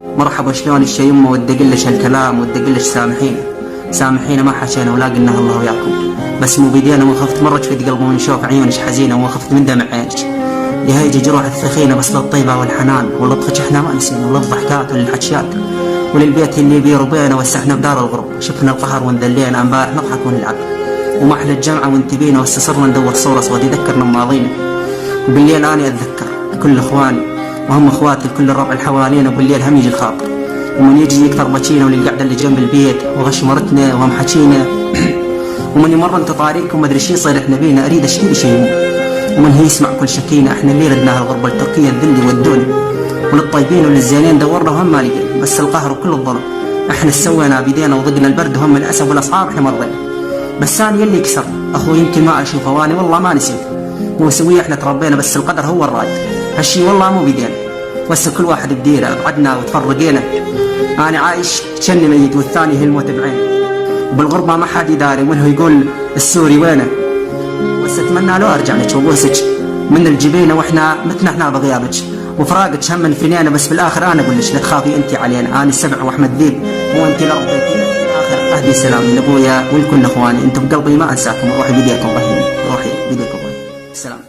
مرحبا شلونك يا يمه، ودي اقلش هالكلام ودي اقلش سامحينا ما حشينا ولا قلنا الله وياكم، بس مو بيدينا وخفت مرة جفت قلبي من شوف عيونك حزينة وخفت من دمع عينك. يهيج جروح الثخينة بس للطيبة والحنان ولطخك احنا ما نسينا وللضحكات وللحكيات وللبيت اللي بير وبينا وسحنا بدار الغرب. شفنا القهر وانذلينا امبارح نضحك ونلعب وما احلى الجمعة وانت بينا واستسرنا ندور صورة اسود يذكرنا بماضينا. وبالليل اني اتذكر كل اخواني وهم اخواتي لكل الربع اللي حوالينا، وبالليل هم يجي الخاطر ومن يجي يكثر بكينا وللقعده اللي جنب البيت وغش مرتنا وهم حكينا ومن يمر انت طاريك وما ادري شي يصير احنا بينا اريد اشكي شي ومن هي يسمع كل شكينا. احنا اللي ردناها الغربه التركيه الذل والدنيا وللطيبين وللزينين دورنا وهم ما لقينا، بس القهر وكل الظلم احنا سوينا بيدينا وضقنا البرد وهم الاسف والاسعار احنا مرضينا. بس انا يلي كسر اخوي يمكن ما اشوفه واني والله ما نسيت مو سويه احنا تربينا، بس القدر هو الراد هالشي والله مو بيدينا، بس كل واحد بديره بعدنا وتفرقينا. انا عايش كني ميت والثاني هي الموت بعين وبالغربه ما حد يداري ومنه يقول السوري وينه، بس اتمنى لو ارجع لك وابوسك من الجبينه واحنا متنا احنا بغيابك وفراقك هم من فينينا، بس بالاخر انا اقول لك لا تخافي انت علينا. انا السبع واحمد ذيب وانت اللي ربيتينا، بالاخر اهدي سلام من ابويا ولكل اخواني، انتم بقلبي ما انساكم، روحي بيديكم رحيم، روحي بيديكم رحيم. السلام.